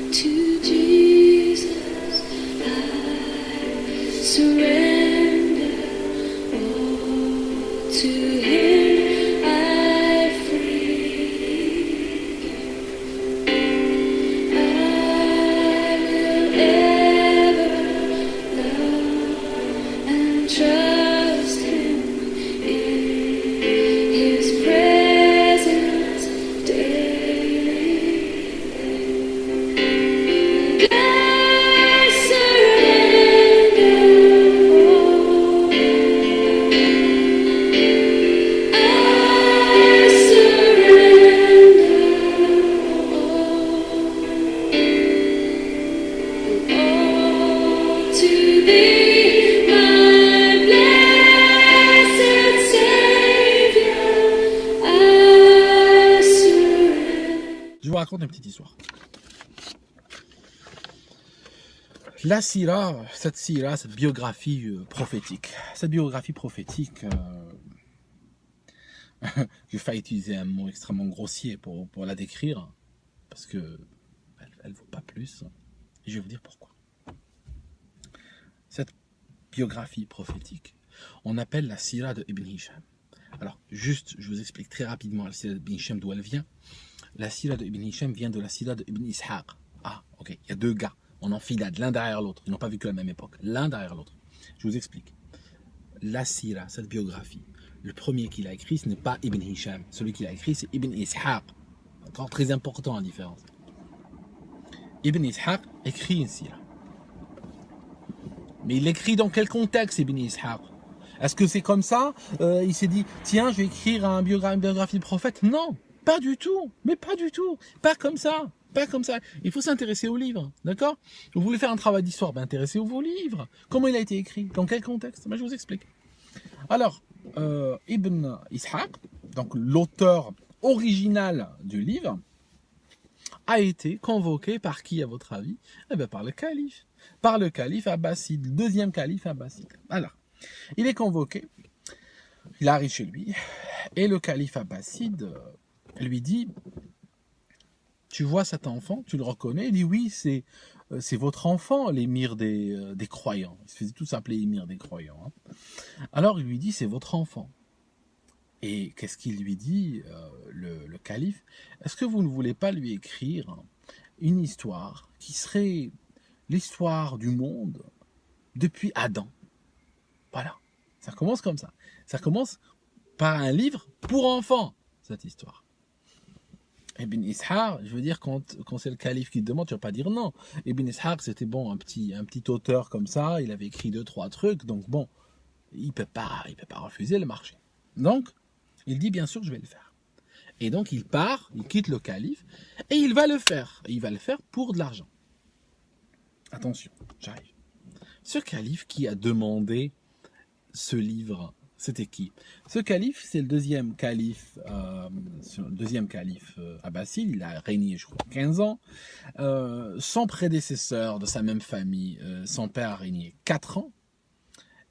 To Jesus I surrender, all to Him I freely give. I will ever love and trust Him in His presence daily. I surrender all. I surrender all to Thee, my blessed Savior. I surrender. Je vous raconte une petite histoire. La sira, cette biographie prophétique. Cette biographie prophétique, j'ai failli utiliser un mot extrêmement grossier pour la décrire, parce que elle vaut pas plus. Et je vais vous dire pourquoi. Cette biographie prophétique, on appelle la sira de Ibn Hisham. Alors, juste, je vous explique très rapidement la sira d'Ibn Hisham d'où elle vient. La sira de Ibn Hisham vient de la sira de Ibn Ishaq. Ah, ok, il y a deux gars en enfilade, l'un derrière l'autre. Ils n'ont pas vécu à la même époque, l'un derrière l'autre. Je vous explique. La sira, cette biographie, le premier qui l'a écrit, ce n'est pas Ibn Hisham. Celui qui l'a écrit, c'est Ibn Ishaq. Encore très important la différence. Ibn Ishaq écrit une sira. Mais il l'écrit dans quel contexte, Ibn Ishaq? Est-ce que c'est comme ça? Il s'est dit, tiens, je vais écrire une biographie de prophète? Non, pas du tout. Mais pas du tout. Pas comme ça. Pas comme ça. Il faut s'intéresser aux livres, d'accord? Vous voulez faire un travail d'histoire, ben intéressez-vous aux livres. Comment il a été écrit? Dans quel contexte? Ben, je vous explique. Alors, Ibn Ishaq, donc l'auteur original du livre, a été convoqué par qui, à votre avis? Eh bien, par le calife. Par le calife abbasside, le deuxième calife abbasside. Alors, il est convoqué, il arrive chez lui, et le calife abbasside lui dit: tu vois cet enfant, tu le reconnais? Il dit: oui, c'est votre enfant, l'émir des croyants. Ils se faisaient tous appeler émir des croyants. Hein. Alors il lui dit: c'est votre enfant. Et qu'est-ce qu'il lui dit, le calife? Est-ce que vous ne voulez pas lui écrire une histoire qui serait l'histoire du monde depuis Adam? Voilà, ça commence comme ça. Ça commence par un livre pour enfants, cette histoire. Ibn Ishaq, je veux dire, quand c'est le calife qui te demande, tu vas pas dire non. Ibn Ishaq, c'était bon, un petit auteur comme ça, il avait écrit 2-3 trucs, donc bon, il peut pas refuser le marché. Donc, il dit bien sûr, je vais le faire. Et donc, il part, il quitte le calife, et il va le faire. Et il va le faire pour de l'argent. Attention, j'arrive. Ce calife qui a demandé ce livre, c'était qui? Ce calife, c'est le deuxième calife abbasside. Il a régné, je crois, 15 ans. Son prédécesseur de sa même famille, son père a régné 4 ans.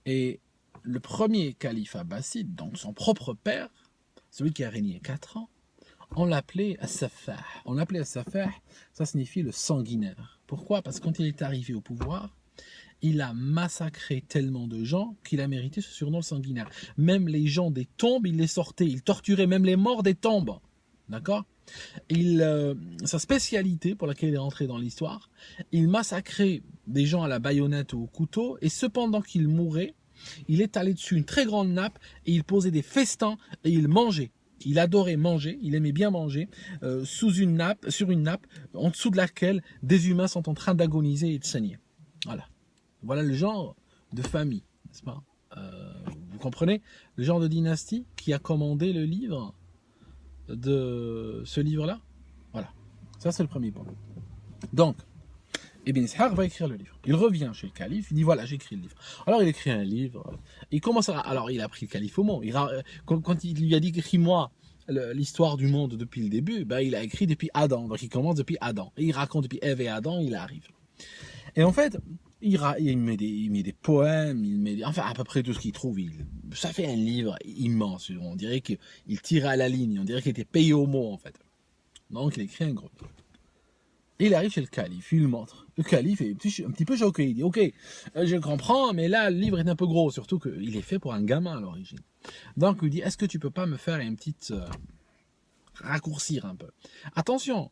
Et le premier calife abbasside, donc son propre père, celui qui a régné 4 ans, on l'appelait As-Saffah. On l'appelait As-Saffah, ça signifie le sanguinaire. Pourquoi? Parce que quand il est arrivé au pouvoir, il a massacré tellement de gens qu'il a mérité ce surnom sanguinaire. Même les gens des tombes, il les sortait. Il torturait même les morts des tombes. D'accord? Sa spécialité pour laquelle il est rentré dans l'histoire, il massacrait des gens à la baïonnette ou au couteau, et cependant qu'il mourait, il étalait dessus une très grande nappe et il posait des festins et il mangeait. Il adorait manger, il aimait bien manger, sur une nappe, en dessous de laquelle des humains sont en train d'agoniser et de saigner. Voilà le genre de famille, n'est-ce pas? Vous comprenez? Le genre de dynastie qui a commandé le livre de ce livre-là. Voilà, ça c'est le premier point. Donc, Ibn Ishaq va écrire le livre. Il revient chez le calife, il dit voilà, j'ai écrit le livre. Alors il écrit un livre, il commence à... Alors il a pris le calife au mot. Quand il lui a dit écris-moi l'histoire du monde depuis le début, ben, il a écrit depuis Adam. Donc il commence depuis Adam. Et il raconte depuis Ève et Adam, il arrive. Et en fait, il met des poèmes, enfin à peu près tout ce qu'il trouve. Ça fait un livre immense. On dirait qu'il tirait à la ligne. On dirait qu'il était payé au mot en fait. Donc il écrit un gros livre. Et il arrive chez le calife, il le montre. Le calife est un petit peu choqué. Il dit ok, je comprends, mais là le livre est un peu gros, surtout qu'il est fait pour un gamin à l'origine. Donc il dit est-ce que tu peux pas me faire une petite raccourcir un peu. Attention,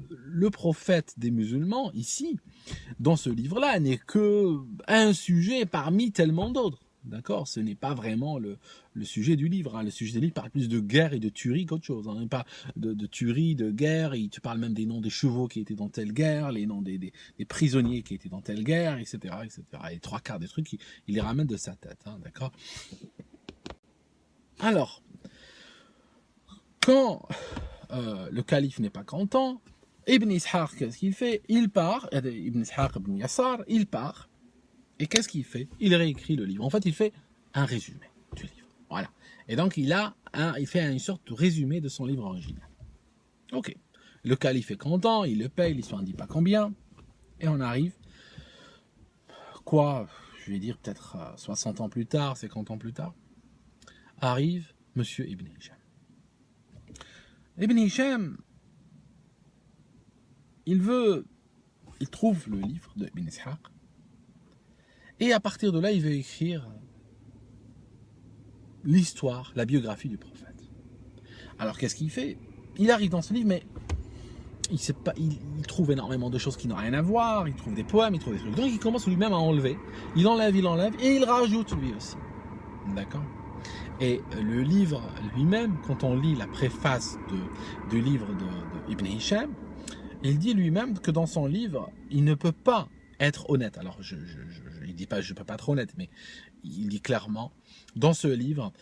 le prophète des musulmans ici, dans ce livre-là, n'est que un sujet parmi tellement d'autres. D'accord, ce n'est pas vraiment le sujet du livre. Hein. Le sujet du livre parle plus de guerre et de tuerie qu'autre chose. Hein. Pas de tuerie, de guerre. Et tu parles même des noms des chevaux qui étaient dans telle guerre, les noms des prisonniers qui étaient dans telle guerre, etc., etc. Et 3/4 des trucs, il les ramène de sa tête. Hein, d'accord. Alors, quand le calife n'est pas content, Ibn Ishaq, qu'est-ce qu'il fait? Il part, Ibn Ishaq ibn Yassar, il part. Et qu'est-ce qu'il fait? Il réécrit le livre. En fait, il fait un résumé du livre. Voilà. Et donc, il fait une sorte de résumé de son livre original. Ok. Le calife est content, il le paye, l'histoire ne dit pas combien. Et on arrive, je vais dire peut-être 60 ans plus tard, 50 ans plus tard, arrive Monsieur Ibn Hisham. Ibn Hisham, il trouve le livre de Ibn Ishaq. Et à partir de là, il veut écrire l'histoire, la biographie du prophète. Alors qu'est-ce qu'il fait? Il arrive dans ce livre, mais il trouve énormément de choses qui n'ont rien à voir, il trouve des poèmes, il trouve des trucs. Donc il commence lui-même à enlever. Il enlève, et il rajoute lui aussi. D'accord? Et le livre lui-même, quand on lit la préface du livre de Ibn Hisham, il dit lui-même que dans son livre, il ne peut pas être honnête. Alors, il dit pas je peux pas être honnête, mais il dit clairement dans ce livre,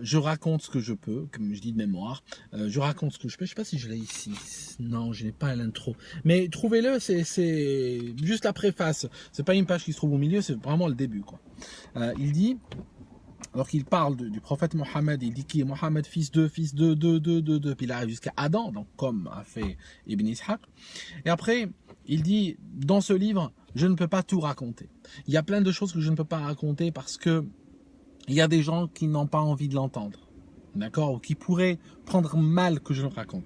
je raconte ce que je peux, comme je dis de mémoire, je raconte ce que je peux. Je sais pas si je l'ai ici. Non, je n'ai pas l'intro. Mais trouvez-le, c'est juste la préface. C'est pas une page qui se trouve au milieu, c'est vraiment le début, quoi. Il dit, alors qu'il parle du prophète Mohammed, il dit qui est Mohammed, fils de, puis il arrive jusqu'à Adam, donc comme a fait Ibn Ishaq. Et après, il dit, dans ce livre, je ne peux pas tout raconter. Il y a plein de choses que je ne peux pas raconter parce que il y a des gens qui n'ont pas envie de l'entendre, d'accord, ou qui pourraient prendre mal que je le raconte.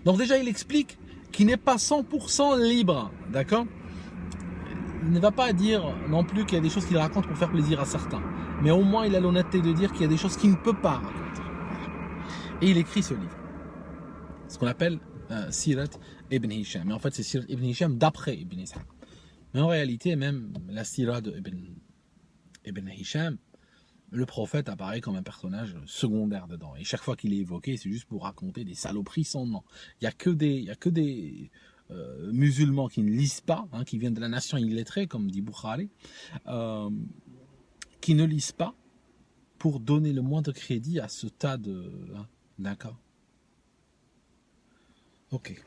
Donc déjà, il explique qu'il n'est pas 100% libre, d'accord. Il ne va pas dire non plus qu'il y a des choses qu'il raconte pour faire plaisir à certains, mais au moins il a l'honnêteté de dire qu'il y a des choses qu'il ne peut pas raconter. Et il écrit ce livre, ce qu'on appelle Sirat Ibn Hisham. Mais en fait, c'est Sirat Ibn Hisham d'après Ibn Ishaq. Mais en réalité, même la Sirat de Ibn Hisham, le prophète apparaît comme un personnage secondaire dedans. Et chaque fois qu'il est évoqué, c'est juste pour raconter des saloperies sans nom. Il n'y a que des musulmans qui ne lisent pas, hein, qui viennent de la nation illettrée, comme dit Bukhari, qui ne lisent pas pour donner le moins de crédit à ce tas de... Hein, d'accord. Ok.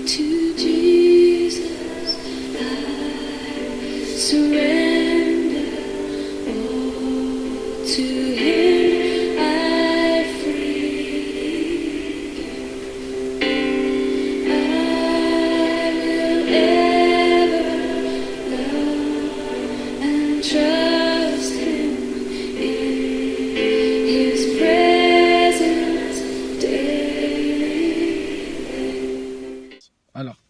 To Jesus I surrender, all to Him I free. I will ever love and trust Him in His presence daily. Alors,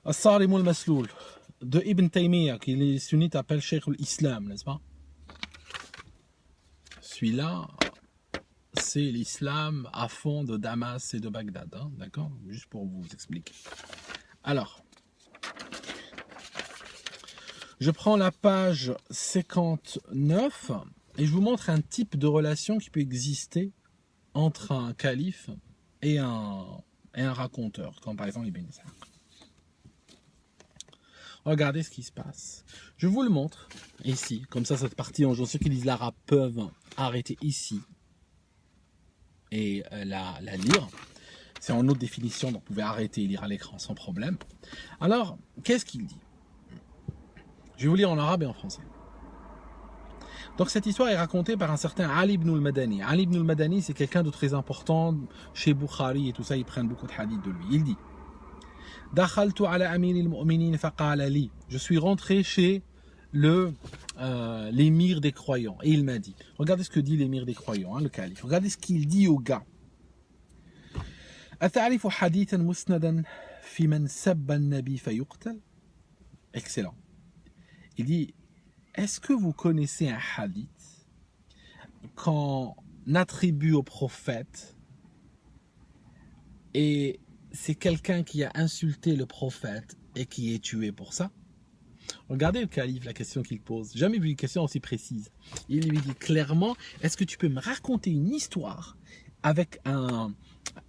As-Sarim al-Masloul de Ibn Taymiyyah, qui les sunnites appellent Cheikh al-Islam, n'est-ce pas? Celui-là, c'est l'islam à fond de Damas et de Bagdad, hein, d'accord? Juste pour vous expliquer. Alors, je prends la page 59 et je vous montre un type de relation qui peut exister entre un calife et un raconteur, comme par exemple Ibn Ishaq. Regardez ce qui se passe. Je vous le montre ici. Comme ça, cette partie, j'en suis sûr qu'ils lisent l'arabe peuvent arrêter ici et la lire. C'est en autre définition, donc vous pouvez arrêter et lire à l'écran sans problème. Alors, qu'est-ce qu'il dit? Je vais vous lire en arabe et en français. Donc cette histoire est racontée par un certain Ali ibn al-Madani. Ali ibn al-Madani, c'est quelqu'un de très important chez Bukhari et tout ça, ils prennent beaucoup de hadiths de lui. Il dit: Dakhaltu ala amir al-mu'minin faqala li. Je suis rentré chez l'émir des croyants et il m'a dit. Regardez ce que dit l'émir des croyants, le calife. Regardez ce qu'il dit au gars. Ata'rifu hadithan musnadan fi man sabba an-nabi fayuqtal? Excellent. Il dit: est-ce que vous connaissez un hadith qu'on attribue au prophète et c'est quelqu'un qui a insulté le prophète et qui est tué pour ça? Regardez le calife, la question qu'il pose. Jamais vu une question aussi précise. Il lui dit clairement: est-ce que tu peux me raconter une histoire avec un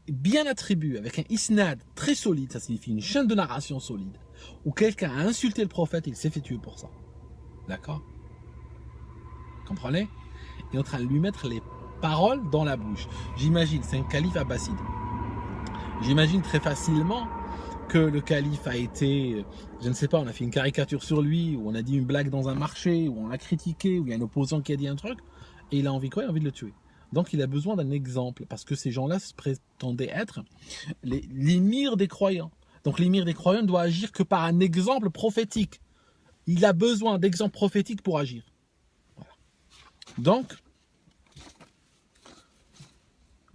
bien attribué, avec un isnad très solide, ça signifie une chaîne de narration solide, où quelqu'un a insulté le prophète et il s'est fait tuer pour ça? D'accord? Comprenez? Il est en train de lui mettre les paroles dans la bouche. J'imagine, c'est un calife abbasside. J'imagine très facilement que le calife a été, je ne sais pas, on a fait une caricature sur lui, ou on a dit une blague dans un marché, ou on l'a critiqué, ou il y a un opposant qui a dit un truc, et il a envie quoi? Il a envie de le tuer. Donc il a besoin d'un exemple, parce que ces gens-là se prétendaient être l'émir des croyants. Donc l'émir des croyants ne doit agir que par un exemple prophétique. Il a besoin d'exemples prophétiques pour agir. Voilà. Donc,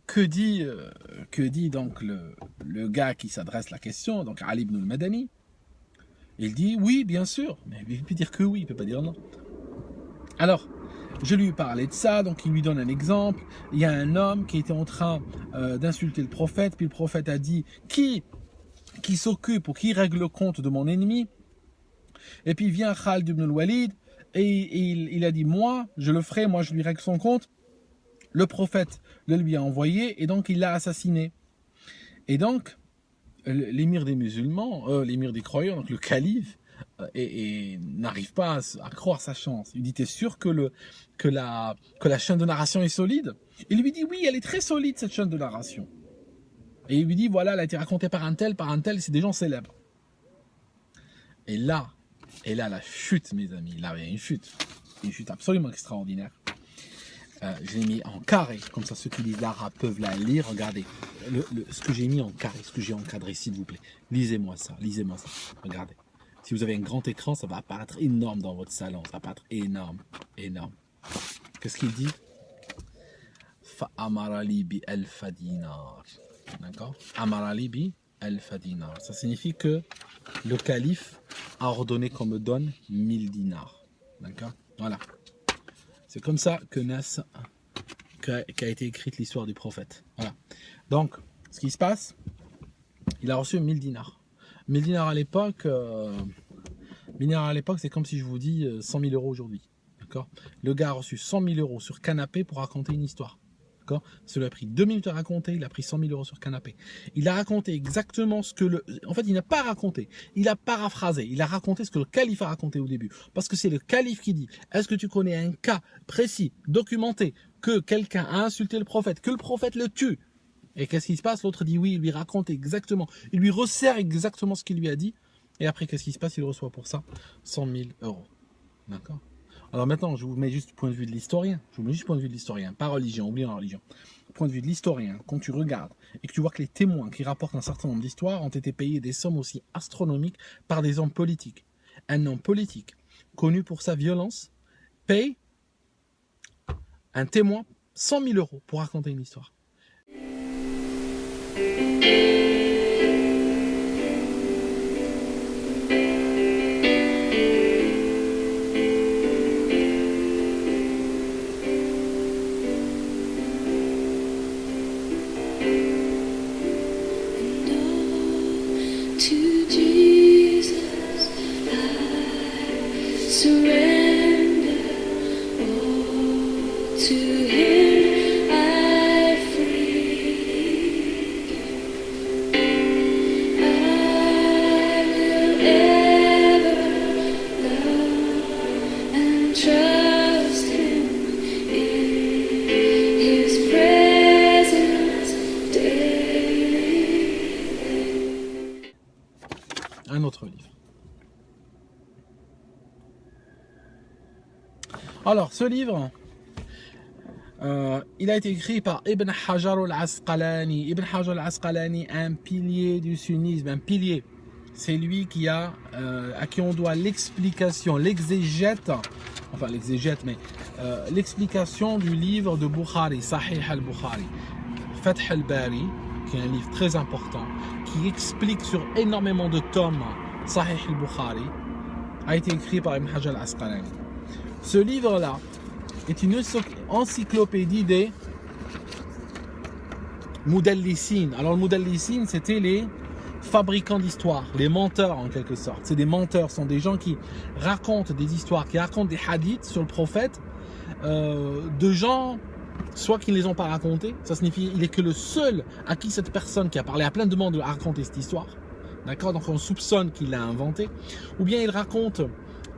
que dit donc le gars qui s'adresse la question, donc Ali ibn al-Madani? Il dit oui, bien sûr, mais il peut dire que oui, il ne peut pas dire non. Alors, je lui ai parlé de ça, donc il lui donne un exemple. Il y a un homme qui était en train d'insulter le prophète, puis le prophète a dit qui s'occupe ou qui règle le compte de mon ennemi? Et puis vient Khalid ibn al-Walid et il a dit moi je le ferai, moi je lui règle son compte. Le prophète le lui a envoyé et donc il l'a assassiné. Et donc l'émir des musulmans, l'émir des croyants, donc le calife, n'arrive pas à croire sa chance. Il dit: t'es sûr que la chaîne de narration est solide? Il lui dit oui, elle est très solide cette chaîne de narration. Et il lui dit voilà, elle a été racontée par un tel, c'est des gens célèbres. Et là, la chute, mes amis, là, il y a une chute absolument extraordinaire. Je l'ai mis en carré, comme ça ceux qui lisent l'arabe peuvent la lire. Regardez, ce que j'ai mis en carré, ce que j'ai encadré, s'il vous plaît. Lisez-moi ça. Regardez. Si vous avez un grand écran, ça va apparaître énorme dans votre salon. Ça va apparaître énorme. Qu'est-ce qu'il dit? Fa'amarali bi alfa dinar. D'accord? Amarali bi alfa dinar. Ça signifie que le calife a ordonné qu'on me donne 1000 dinars. D'accord? Voilà. C'est comme ça qu'a été écrite l'histoire du prophète. Voilà. Donc, ce qui se passe, il a reçu 1000 dinars. 1000 dinars à l'époque, c'est comme si je vous dis 100 000 euros aujourd'hui. D'accord? Le gars a reçu 100 000 euros sur canapé pour raconter une histoire. D'accord? Ça lui a pris 2 minutes à raconter, il a pris 100 000 euros sur canapé. Il a raconté exactement ce que En fait, il n'a pas raconté, il a paraphrasé, il a raconté ce que le calife a raconté au début. Parce que c'est le calife qui dit: est-ce que tu connais un cas précis, documenté, que quelqu'un a insulté le prophète, que le prophète le tue? Et qu'est-ce qui se passe? L'autre dit oui, il lui raconte exactement, il lui resserre exactement ce qu'il lui a dit. Et après, qu'est-ce qui se passe? Il reçoit pour ça 100 000 euros. D'accord? Alors maintenant, je vous mets juste du point de vue de l'historien. Pas religion, oubliez la religion. Point de vue de l'historien, quand tu regardes et que tu vois que les témoins qui rapportent un certain nombre d'histoires ont été payés des sommes aussi astronomiques par des hommes politiques. Un homme politique, connu pour sa violence, paye un témoin 100 000 euros pour raconter une histoire. To Jesus I surrender, all to Him I freely give. I will ever Alors, ce livre, il a été écrit par Ibn Hajar al-Asqalani. Ibn Hajar al-Asqalani, un pilier du sunnisme, un pilier. C'est lui qui a, à qui on doit l'explication, l'exégète, enfin l'exégète, mais l'explication du livre de Bukhari, Sahih al-Bukhari, Fath al-Bari, qui est un livre très important, qui explique sur énormément de tomes Sahih al-Bukhari, a été écrit par Ibn Hajar al-Asqalani. Ce livre-là est une encyclopédie des Mudallissines. Alors le Mudallissines, c'était les fabricants d'histoires, les menteurs en quelque sorte. C'est des menteurs, ce sont des gens qui racontent des histoires, qui racontent des hadiths sur le prophète, de gens soit qui ne les ont pas racontés, ça signifie il est que le seul à qui cette personne qui a parlé à plein de monde a raconté cette histoire, d'accord, donc on soupçonne qu'il l'a inventé, ou bien il raconte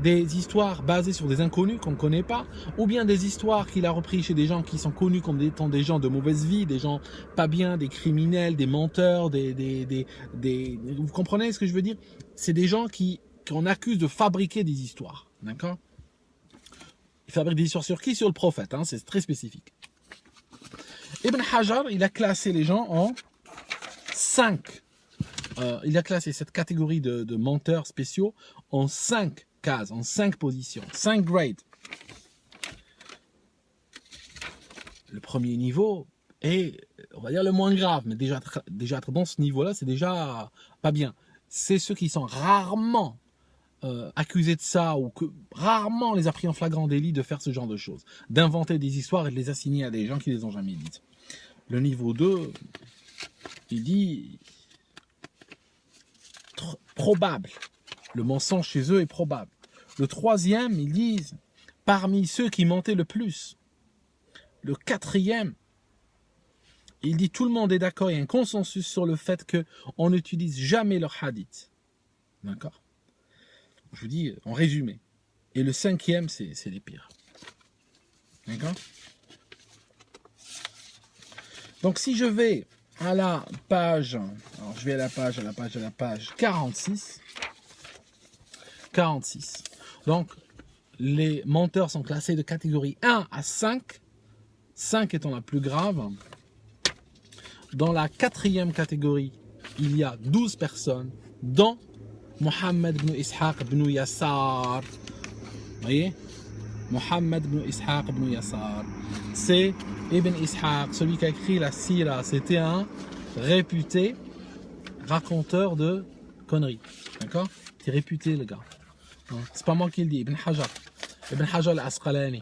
des histoires basées sur des inconnus qu'on ne connaît pas, ou bien des histoires qu'il a repris chez des gens qui sont connus comme étant des gens de mauvaise vie, des gens pas bien, des criminels, des menteurs, vous comprenez ce que je veux dire? C'est des gens qu'on accuse de fabriquer des histoires, d'accord? Ils fabriquent des histoires sur qui? Sur le prophète, hein, c'est très spécifique. Ibn Hajar, il a classé les gens en 5. Il a classé cette catégorie de menteurs spéciaux en 5 cases, en 5 positions, 5 grades. Le premier niveau est, on va dire, le moins grave, mais déjà être dans ce niveau-là, c'est déjà pas bien. C'est ceux qui sont rarement accusés de ça, ou que rarement on les a pris en flagrant délit de faire ce genre de choses, d'inventer des histoires et de les assigner à des gens qui les ont jamais dites. Le niveau 2, il dit probable. Le mensonge chez eux est probable. Le troisième, ils disent parmi ceux qui mentaient le plus. Le quatrième, il dit tout le monde est d'accord, il y a un consensus sur le fait qu'on n'utilise jamais leur hadith. D'accord? Je vous dis en résumé. Et le cinquième, c'est les pires. D'accord? Donc si je vais à la page, alors je vais à la page 46. 46. Donc les menteurs sont classés de catégorie 1 à 5. 5 étant la plus grave. Dans la quatrième catégorie, il y a 12 personnes, dont Mohammed ibn Ishaq ibn Yassar. Vous voyez? Mohammed ibn Ishaq ibn Yassar. C'est Ibn Ishaq, celui qui a écrit la Sira. C'était un réputé raconteur de conneries. D'accord? C'est réputé, le gars. C'est pas moi qui le dis, Ibn Hajar. Ibn Hajar al-Asqalani.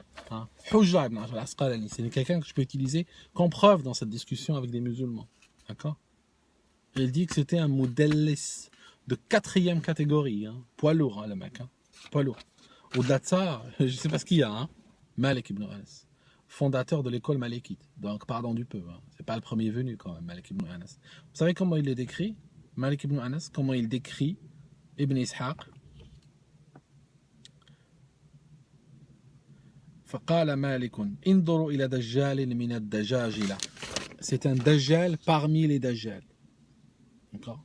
Hujja Ibn Hajar al-Asqalani. C'est quelqu'un que je peux utiliser comme preuve dans cette discussion avec des musulmans. D'accord? Il dit que c'était un mudallis de 4e catégorie. Poids lourd, le mec. Poids lourd. Au-delà de ça, je ne sais pas ce qu'il y a. Malik ibn Anas, fondateur de l'école malikite. Donc, pardon du peu. C'est pas le premier venu quand même, Malik ibn Anas. Vous savez comment il est décrit? Malik ibn Anas, comment il décrit Ibn Ishaq? فقال مالك انظروا إلى دجال من الدجاجلة. C'est un dajjal parmi les dajjal. D'accord?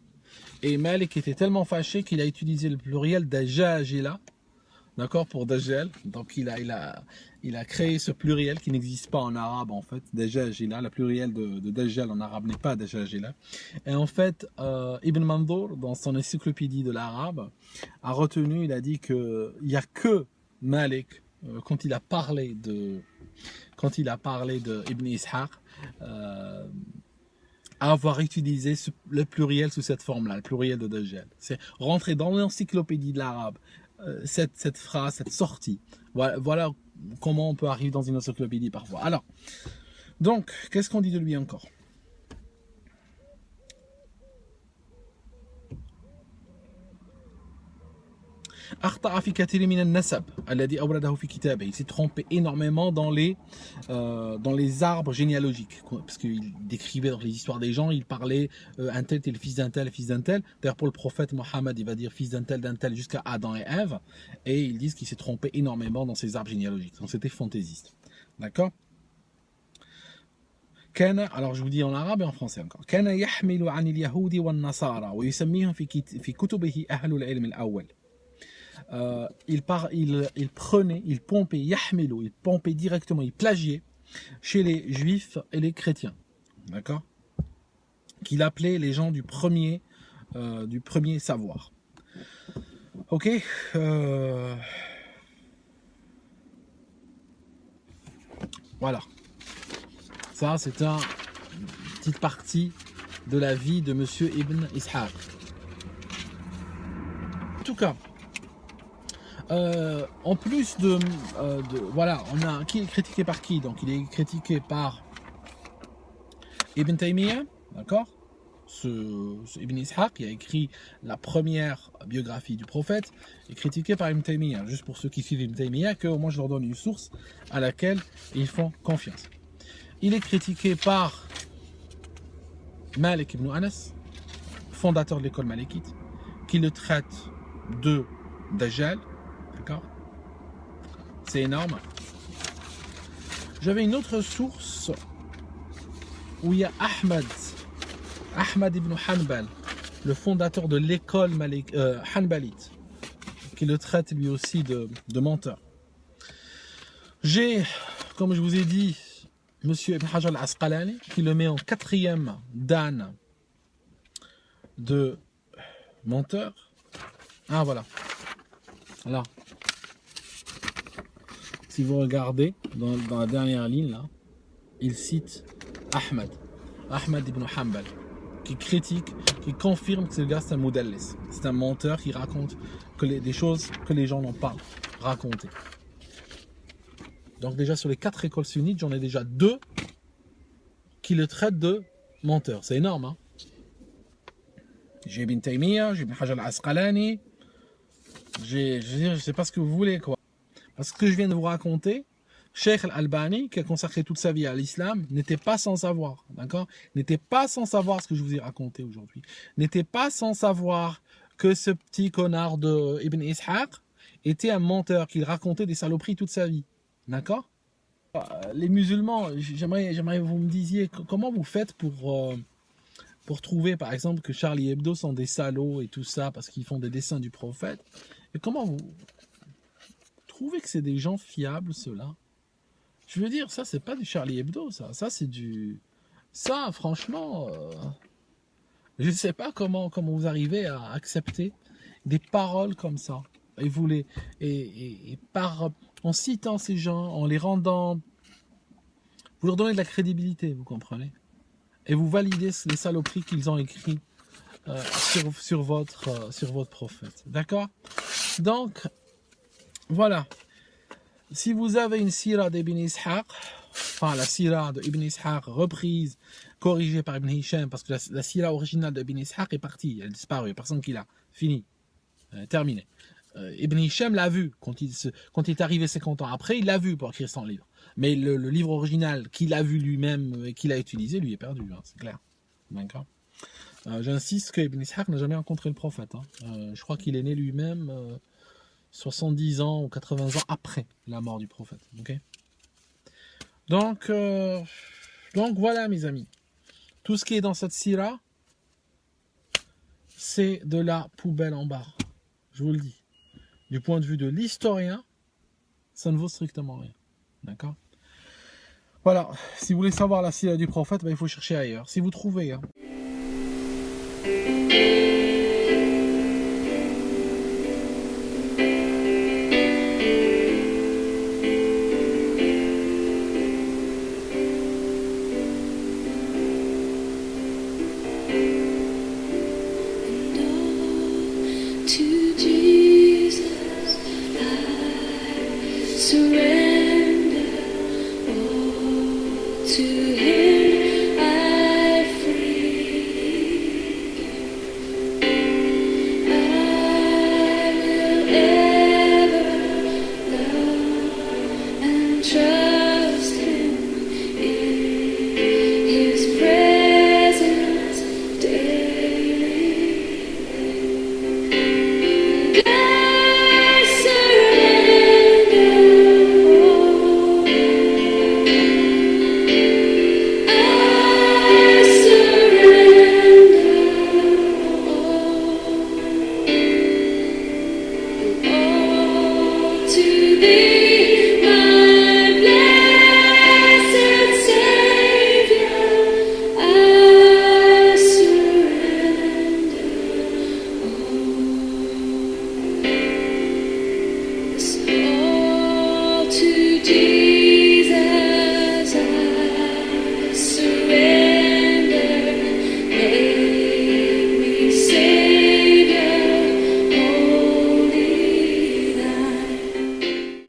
Et Malik était tellement fâché qu'il a utilisé le pluriel dajajila, d'accord, pour dajjal. Donc il a créé ce pluriel qui n'existe pas en arabe en fait, dajajila. Le pluriel de dajjal en arabe n'est pas dajajila. Et en fait, Ibn Mandour, dans son encyclopédie de l'arabe, a retenu, il a dit qu'il n'y a que Malik, quand il a parlé de Ibn Ishaq, à avoir utilisé le pluriel sous cette forme-là, le pluriel de Dajjal. C'est rentrer dans l'encyclopédie de l'arabe, cette phrase, cette sortie. Voilà comment on peut arriver dans une encyclopédie parfois. Alors, donc, qu'est-ce qu'on dit de lui encore? Il s'est trompé énormément dans les arbres généalogiques, parce qu'il décrivait dans les histoires des gens, il parlait un tel était le fils d'un tel, le fils d'un tel. D'ailleurs pour le prophète Mohammed, il va dire fils d'un tel jusqu'à Adam et Ève, et ils disent qu'il s'est trompé énormément dans ces arbres généalogiques. Donc c'était fantaisiste. D'accord? Alors je vous dis en arabe et en français encore. كان يحمل عن اليهود والنصارى ويسميهم في كتبه أهل العلم الأول. il prenait, il pompait, yahmilo, il pompait directement, il plagiait chez les juifs et les chrétiens, d'accord, qu'il appelait les gens du premier savoir. Ok, voilà. Ça, c'est une petite partie de la vie de Monsieur Ibn Ishaq. En tout cas, en plus voilà, on a qui est critiqué par qui? Donc, il est critiqué par Ibn Taymiyyah, d'accord? Ce Ibn Ishaq qui a écrit la première biographie du prophète est critiqué par Ibn Taymiyyah. Juste pour ceux qui suivent Ibn Taymiyyah, que moi je leur donne une source à laquelle ils font confiance. Il est critiqué par Malik ibn Anas, fondateur de l'école malikite, qui le traite de Dajjal, d'accord? C'est énorme. J'avais une autre source où il y a Ahmad ibn Hanbal, le fondateur de l'école Hanbalite, qui le traite lui aussi de menteur. J'ai, comme je vous ai dit, Monsieur Ibn Hajar al-Asqalani, qui le met en 4e dan de menteur. Ah voilà. Là. Si vous regardez dans la dernière ligne là, il cite Ahmad ibn Hanbal, qui critique, qui confirme que ce gars c'est un modèle. C'est un menteur qui raconte des choses que les gens n'ont pas racontées. Donc déjà sur les 4 écoles sunnites, j'en ai déjà 2 qui le traitent de menteur. C'est énorme, hein? J'ai Ibn Taymiyyah, j'ai Ibn Hajar al-Asqalani, je sais pas ce que vous voulez, quoi. Parce que je viens de vous raconter, Cheikh Al-Albani, qui a consacré toute sa vie à l'islam, n'était pas sans savoir, d'accord? N'était pas sans savoir ce que je vous ai raconté aujourd'hui. N'était pas sans savoir que ce petit connard de Ibn Ishaq était un menteur, qu'il racontait des saloperies toute sa vie. D'accord? Les musulmans, j'aimerais que vous me disiez comment vous faites pour trouver par exemple que Charlie Hebdo sont des salauds et tout ça parce qu'ils font des dessins du prophète. Et comment vous trouvez que c'est des gens fiables ceux-là? Je veux dire, ça c'est pas du Charlie Hebdo, ça c'est du... Ça franchement, je ne sais pas comment vous arrivez à accepter des paroles comme ça. Et vous les... Et en citant ces gens, en les rendant... Vous leur donnez de la crédibilité, vous comprenez? Et vous validez les saloperies qu'ils ont écrites sur votre prophète. D'accord? Donc, voilà. Si vous avez une sira d'Ibn Ishaq, enfin la sira d'Ibn Ishaq reprise, corrigée par Ibn Hisham, parce que la sira originale d'Ibn Ishaq est partie, elle a disparu, il n'y a personne qui l'a. Fini. Terminé. Ibn Hisham l'a vu quand il est arrivé 50 ans après, il l'a vu pour écrire son livre. Mais le livre original qu'il a vu lui-même et qu'il a utilisé, lui est perdu, hein, c'est clair. D'accord. J'insiste que Ibn Ishaq n'a jamais rencontré le prophète. Hein. Je crois qu'il est né lui-même 70 ans ou 80 ans après la mort du prophète. Okay. Donc voilà mes amis. Tout ce qui est dans cette sira, c'est de la poubelle en barre. Je vous le dis. Du point de vue de l'historien, ça ne vaut strictement rien. D'accord? Voilà. Si vous voulez savoir la sira du prophète, il faut chercher ailleurs. Si vous trouvez... Hein. believe.